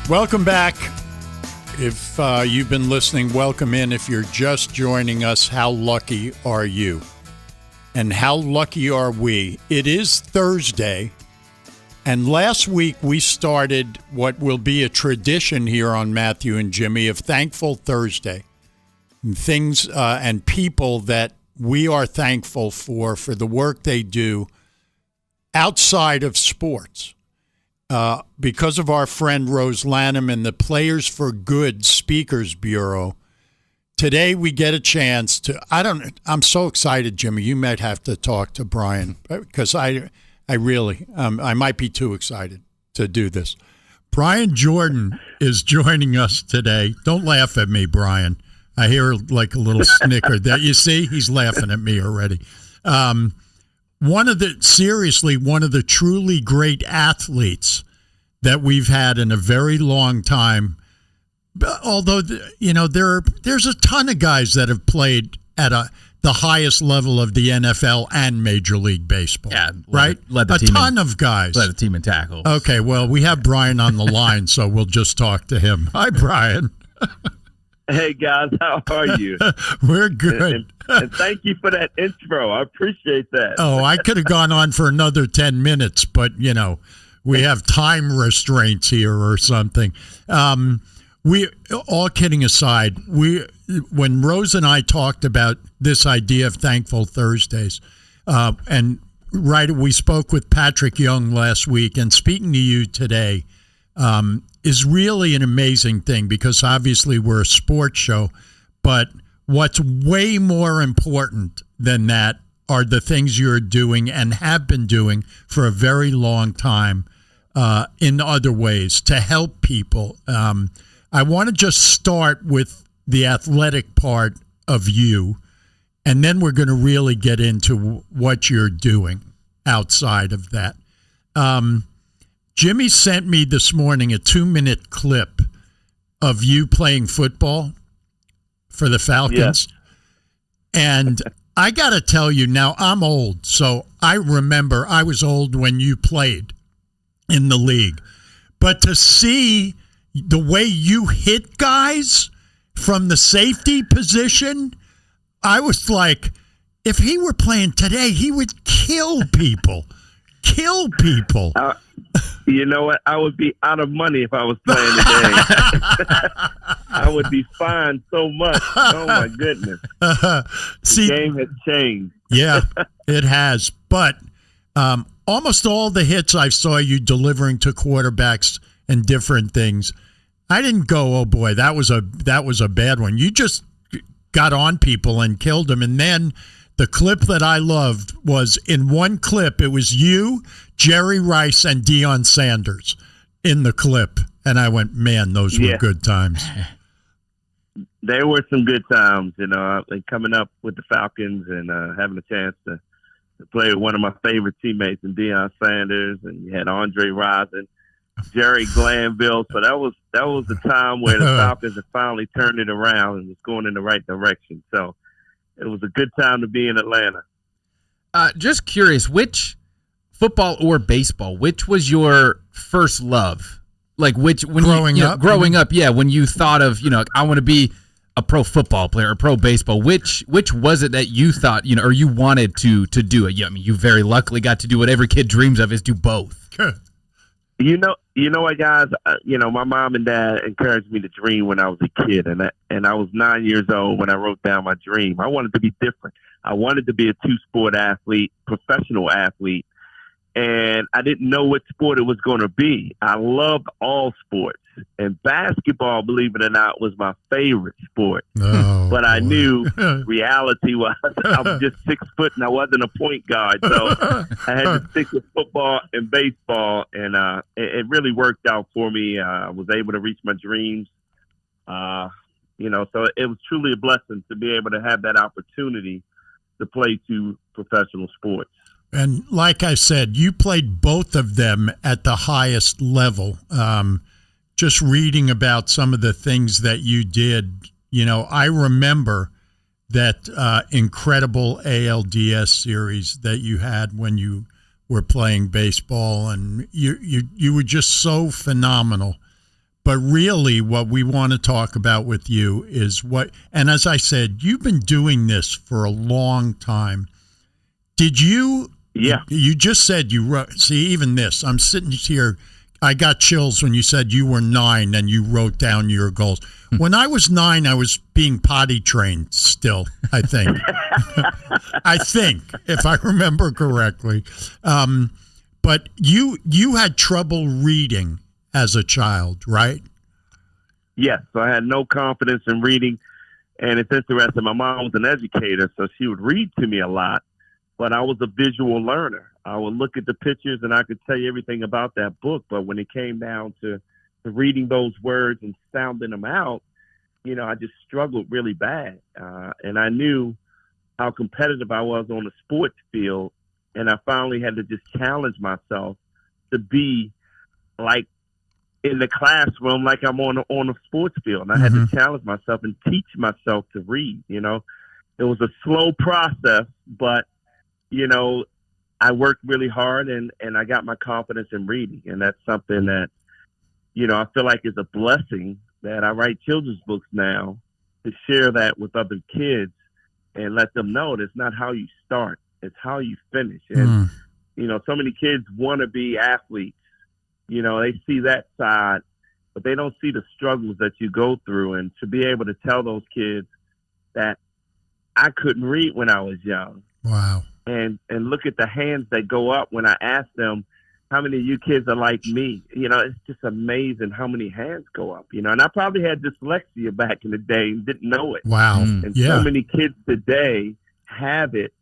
Welcome back. If you've been listening, welcome in. If you're just joining us, how lucky are you? And how lucky are we? It is Thursday, and last week we started what will be a tradition here on Matthew and Jimmy of Thankful Thursday. And things and people that we are thankful for the work they do outside of sports. Because of our friend Rose Lanham and the Players for Good Speakers Bureau, today we get a chance to, I'm so excited, Jimmy. You might have to talk to Brian because I really, I might be too excited to do this. Brian Jordan is joining us today. Don't laugh at me, Brian. I hear like a little snicker there. You see, he's laughing at me already. One of the truly great athletes that we've had in a very long time. Although, there's a ton of guys that have played at the highest level of the NFL and Major League Baseball. Yeah, right? A ton of guys. Led the team in tackles. Okay, well, we have Brian on the line, so we'll just talk to him. Hi, Brian. Hey, guys, how are you? We're good. And thank you for that intro. I appreciate that. Oh, I could have gone on for another 10 minutes, but, we have time restraints here or something. We, all kidding aside, when Rose and I talked about this idea of Thankful Thursdays, we spoke with Patrick Young last week, and speaking to you today is really an amazing thing because obviously we're a sports show, but what's way more important than that are the things you're doing and have been doing for a very long time in other ways to help people. I want to just start with the athletic part of you, and then we're going to really get into what you're doing outside of that. Jimmy sent me this morning a 2-minute clip of you playing football for the Falcons. Yeah. And I got to tell you, now I'm old, so I remember I was old when you played in the league. But to see the way you hit guys from the safety position, I was like, if he were playing today, he would kill people. Kill people. You know what? I would be out of money if I was playing today. I would be fined so much. Oh, my goodness. The game has changed. Yeah, it has. But almost all the hits I saw you delivering to quarterbacks and different things, I didn't go, oh, boy, that was a bad one. You just got on people and killed them. And then the clip that I loved was in one clip, it was you, Jerry Rice, and Deion Sanders in the clip. And I went, man, those were good times. There were some good times, coming up with the Falcons and having a chance to play with one of my favorite teammates in Deion Sanders. And you had Andre Rison, Jerry Glanville. So that was the time where the Falcons had finally turned it around and was going in the right direction. So it was a good time to be in Atlanta. Just curious, which football or baseball, which was your first love? Like growing up, yeah, when you thought of, I want to be a pro football player, a pro baseball, which was it that you thought, or you wanted to do it? Yeah, I mean, you very luckily got to do what every kid dreams of, is do both. Good. You know what, guys? My mom and dad encouraged me to dream when I was a kid, and I was 9 years old when I wrote down my dream. I wanted to be different. I wanted to be a two-sport athlete, professional athlete, and I didn't know what sport it was going to be. I loved all sports, and basketball, believe it or not, was my favorite sport. Oh, but I knew reality was I was just 6 foot and I wasn't a point guard, so I had to stick with football and baseball, and it really worked out for me. I was able to reach my dreams, so it was truly a blessing to be able to have that opportunity to play 2 professional sports. And like I said, you played both of them at the highest level. Just reading about some of the things that you did, I remember that incredible ALDS series that you had when you were playing baseball, and you were just so phenomenal. But really what we want to talk about with you is and as I said, you've been doing this for a long time. Did you? Yeah. You just said you wrote. See, even this, I'm sitting here. I got chills when you said you were 9 and you wrote down your goals. When I was 9, I was being potty trained still, I think. I think, if I remember correctly. But you had trouble reading as a child, right? Yes. So I had no confidence in reading. And it's interesting. My mom was an educator, so she would read to me a lot. But I was a visual learner. I would look at the pictures and I could tell you everything about that book. But when it came down to reading those words and sounding them out, I just struggled really bad. And I knew how competitive I was on the sports field. And I finally had to just challenge myself to be like in the classroom, like I'm on a sports field. And I had to challenge myself and teach myself to read. It was a slow process, but I worked really hard and I got my confidence in reading. And that's something that, I feel like is a blessing that I write children's books now to share that with other kids and let them know that it's not how you start, it's how you finish. And, so many kids want to be athletes. They see that side, but they don't see the struggles that you go through. And to be able to tell those kids that I couldn't read when I was young. Wow. And look at the hands that go up when I ask them, how many of you kids are like me? It's just amazing how many hands go up, and I probably had dyslexia back in the day and didn't know it. Wow. And so many kids today have it,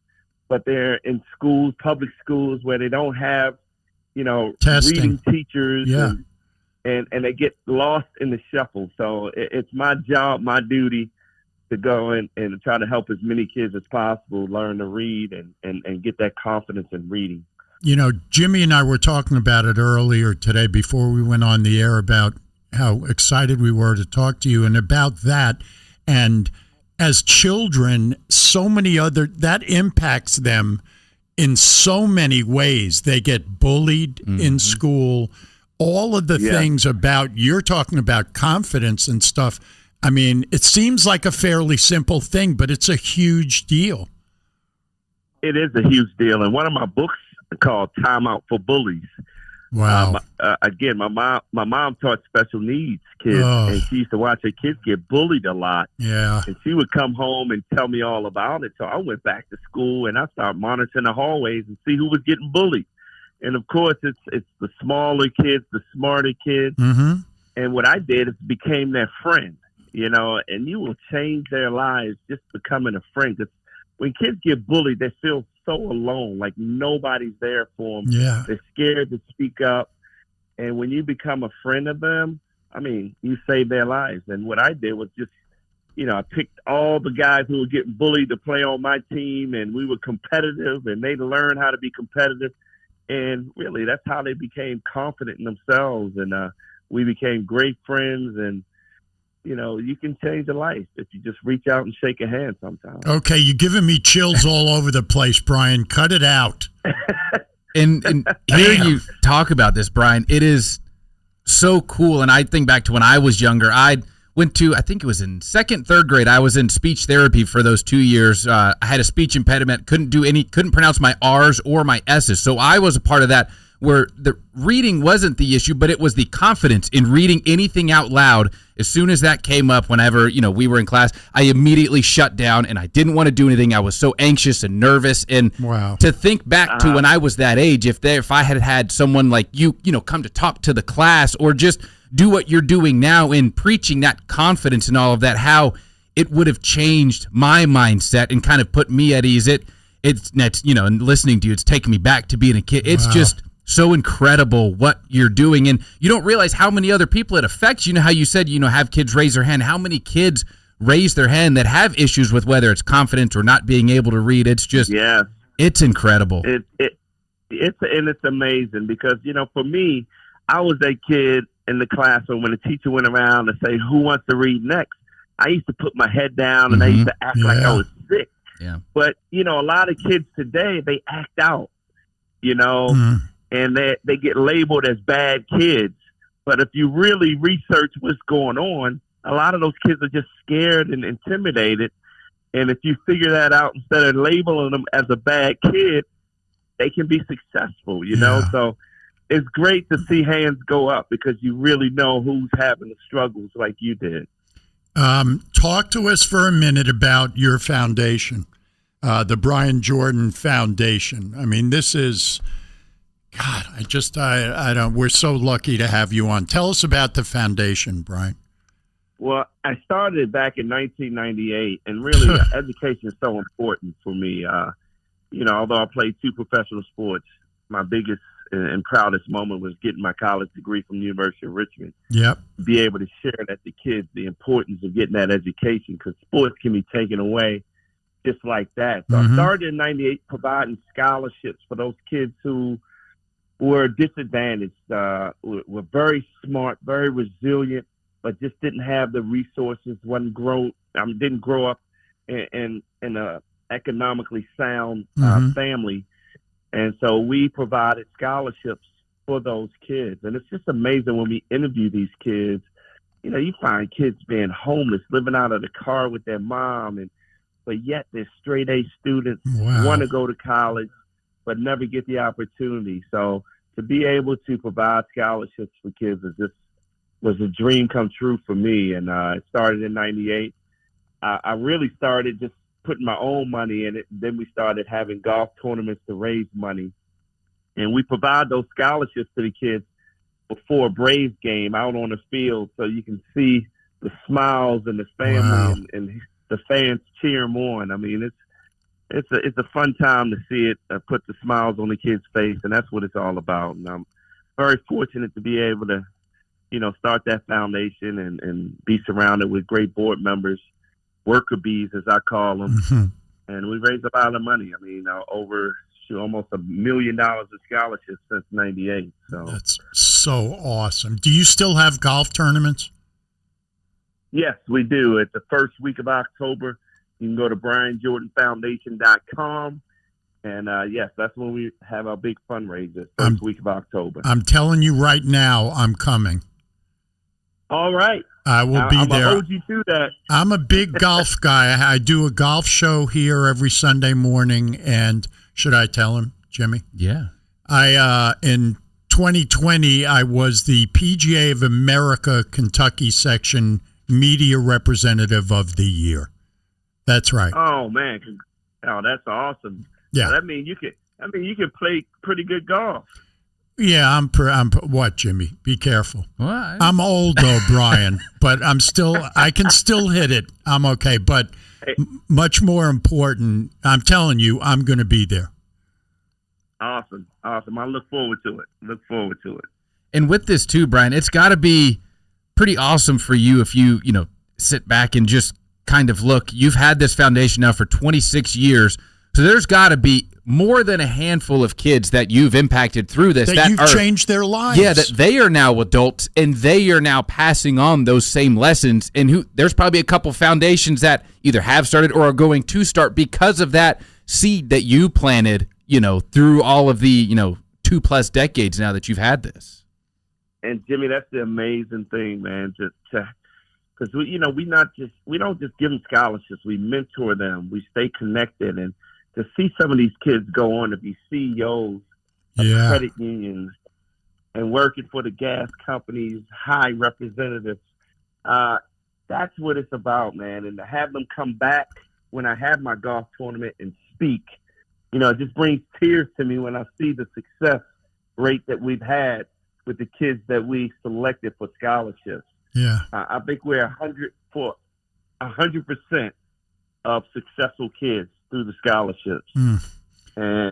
but they're in schools, public schools, where they don't have, testing. Reading teachers. Yeah. And they get lost in the shuffle. So it's my job, my duty to go and try to help as many kids as possible learn to read and get that confidence in reading. Jimmy and I were talking about it earlier today before we went on the air about how excited we were to talk to you and about that. And as children, so many that impacts them in so many ways. They get bullied in school. All of the things you're talking about confidence and stuff. I mean, it seems like a fairly simple thing, but it's a huge deal. It is a huge deal. And one of my books called Time Out for Bullies. Wow. Again, my mom taught special needs kids, and she used to watch her kids get bullied a lot. Yeah. And she would come home and tell me all about it. So I went back to school and I started monitoring the hallways and see who was getting bullied. And of course, it's the smaller kids, the smarter kids. Mm-hmm. And what I did is became their friend. And you will change their lives just becoming a friend. Because when kids get bullied, they feel so alone, like nobody's there for them. Yeah. They're scared to speak up. And when you become a friend of them, I mean, you save their lives. And what I did was just, I picked all the guys who were getting bullied to play on my team, and we were competitive, and they learned how to be competitive. And really, that's how they became confident in themselves. And we became great friends. And you can change a life if you just reach out and shake a hand sometimes. Okay, you're giving me chills all over the place, Brian. Cut it out. And hearing you talk about this, Brian, it is so cool. And I think back to when I was younger. I went to, I think it was in second, third grade, I was in speech therapy for those 2 years. I had a speech impediment, couldn't pronounce my R's or my S's. So I was a part of that, where the reading wasn't the issue, but it was the confidence in reading anything out loud. As soon as that came up, whenever we were in class, I immediately shut down and I didn't want to do anything. I was so anxious and nervous. And to think back to when I was that age, if I had had someone like you come to talk to the class or just do what you're doing now in preaching that confidence and all of that, how it would have changed my mindset and kind of put me at ease. It's and listening to you, it's taking me back to being a kid. It's just so incredible what you're doing, and you don't realize how many other people it affects. How you said, have kids raise their hand. How many kids raise their hand that have issues with whether it's confidence or not being able to read? It's just, it's incredible. It's amazing because, for me, I was a kid in the classroom when the teacher went around to say, who wants to read next? I used to put my head down and I used to act like I was sick. Yeah. But, a lot of kids today, they act out, and they get labeled as bad kids. But if you really research what's going on, a lot of those kids are just scared and intimidated. And if you figure that out, instead of labeling them as a bad kid, they can be successful, you know? So it's great to see hands go up because you really know who's having the struggles like you did. Talk to us for a minute about your foundation, the Brian Jordan Foundation. I mean, this is, God, I don't, we're so lucky to have you on. Tell us about the foundation, Brian. Well, I started back in 1998, and really education is so important for me. You know, although I played 2 professional sports, my biggest and proudest moment was getting my college degree from the University of Richmond. Yep. Be able to share that to kids, the importance of getting that education, because sports can be taken away just like that. So I started in 98 providing scholarships for those kids who were disadvantaged, were very smart, very resilient, but just didn't have the resources, didn't grow up in a economically sound family. And so we provided scholarships for those kids. And it's just amazing when we interview these kids. You know, you find kids being homeless, living out of the car with their mom, but yet they're straight A students, want to go to college, but never get the opportunity. So to be able to provide scholarships for kids was a dream come true for me. And it started in 98. I really started just putting my own money in it. Then we started having golf tournaments to raise money. And we provide those scholarships to the kids before a Braves game out on the field so you can see the smiles and the family and the fans cheer them on. I mean, it's a fun time to see it put the smiles on the kids' face, and that's what it's all about. And I'm very fortunate to be able to, you know, start that foundation and be surrounded with great board members, worker bees, as I call them. And we raised a lot of money. I mean, over almost $1 million of scholarships since 98. So that's so awesome. Do you still have golf tournaments? Yes, we do. At the first week of October, you can go to brianjordanfoundation.com. And yes, that's when we have our big fundraiser, first week of October. I'm telling you right now, I'm coming. All right. I will be there. I'll hold you to that. I'm a big golf guy. I do a golf show here every Sunday morning. And should I tell him, Jimmy? Yeah. In 2020, I was the PGA of America Kentucky section media representative of the year. That's right. Oh man. Oh, that's awesome. Yeah. That means you can play pretty good golf. Yeah, I'm what, Jimmy? Be careful. What? I'm old though, Brian, but I can still hit it. I'm okay. But much more important, I'm telling you, I'm going to be there. Awesome. I look forward to it. And with this too, Brian, it's got to be pretty awesome for you if you sit back and just kind of look. You've had this foundation now for 26 years. So there's got to be more than a handful of kids that you've impacted through this. That you've changed their lives. Yeah, that they are now adults, and they are now passing on those same lessons. And there's probably a couple foundations that either have started or are going to start because of that seed that you planted, through all of the, 2+ decades now that you've had this. And, Jimmy, that's the amazing thing, man, because we don't just give them scholarships. We mentor them. We stay connected, and to see some of these kids go on to be CEOs of credit unions and working for the gas companies, high representatives, that's what it's about, man. And to have them come back when I have my golf tournament and speak, it just brings tears to me when I see the success rate that we've had with the kids that we selected for scholarships. Yeah, I think we're 100% of successful kids through the scholarships. And,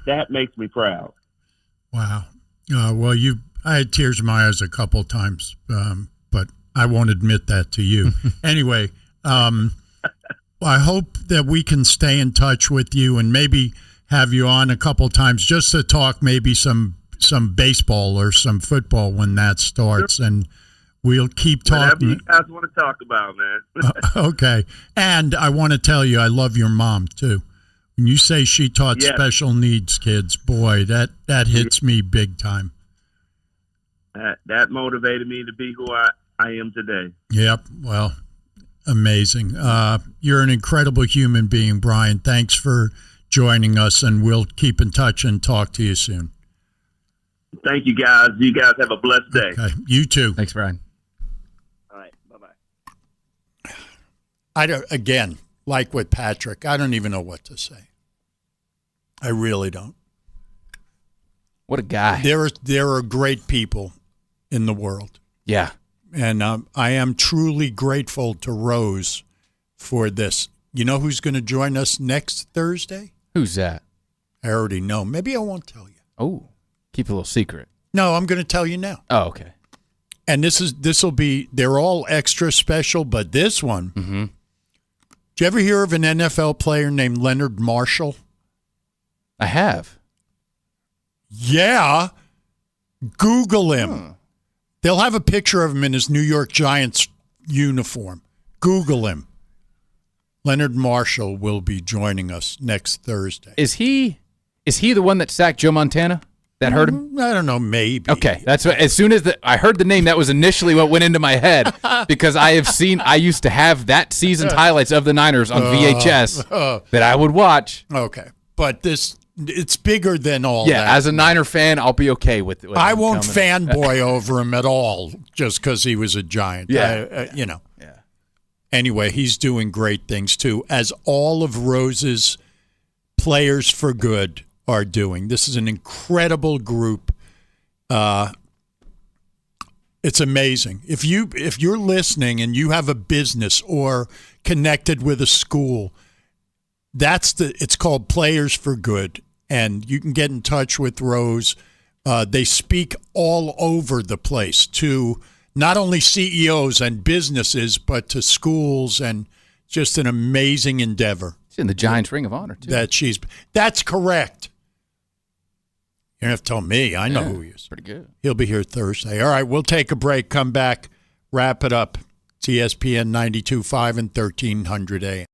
that makes me proud. Wow. Well, I had tears in my eyes a couple of times, but I won't admit that to you. Anyway, I hope that we can stay in touch with you and maybe have you on a couple of times just to talk maybe some baseball or some football when that starts. Sure. And we'll keep talking. Whatever you guys want to talk about, man. Okay. And I want to tell you, I love your mom, too. When you say she taught special needs kids, boy, that hits me big time. That motivated me to be who I am today. Yep. Well, amazing. You're an incredible human being, Brian. Thanks for joining us, and we'll keep in touch and talk to you soon. Thank you, guys. You guys have a blessed day. Okay. You too. Thanks, Brian. All right. Bye-bye. Again, like with Patrick, I don't even know what to say. I really don't. What a guy. There are great people in the world. Yeah. And I am truly grateful to Rose for this. You know who's going to join us next Thursday? Who's that? I already know. Maybe I won't tell you. Oh, keep it a little secret. No, I'm going to tell you now. Oh, okay. And this will be, they're all extra special, but this one, Did you ever hear of an NFL player named Leonard Marshall? I have. Yeah. Google him. They'll have a picture of him in his New York Giants uniform. Google him. Leonard Marshall will be joining us next Thursday. Is he the one that sacked Joe Montana? That hurt him? I don't know, maybe. Okay, that's what. As soon as I heard the name, that was initially what went into my head because I used to have that season's highlights of the Niners on VHS that I would watch. Okay, but it's bigger than all that. that. As a Niner fan, I'll be okay with it. I won't fanboy over him at all just because he was a Giant. Yeah. Yeah. Anyway, he's doing great things too, as all of Rose's Players for Good are doing. This is an incredible group. It's amazing. If you're listening and you have a business or connected with a school, it's called Players for Good, and you can get in touch with Rose. They speak all over the place to not only CEOs and businesses, but to schools, and just an amazing endeavor. She's in the Giants Ring of Honor too. That's correct. You don't have to tell me. I know who he is. Pretty good. He'll be here Thursday. All right, we'll take a break, come back, wrap it up. It's ESPN 92.5 and 1300 AM.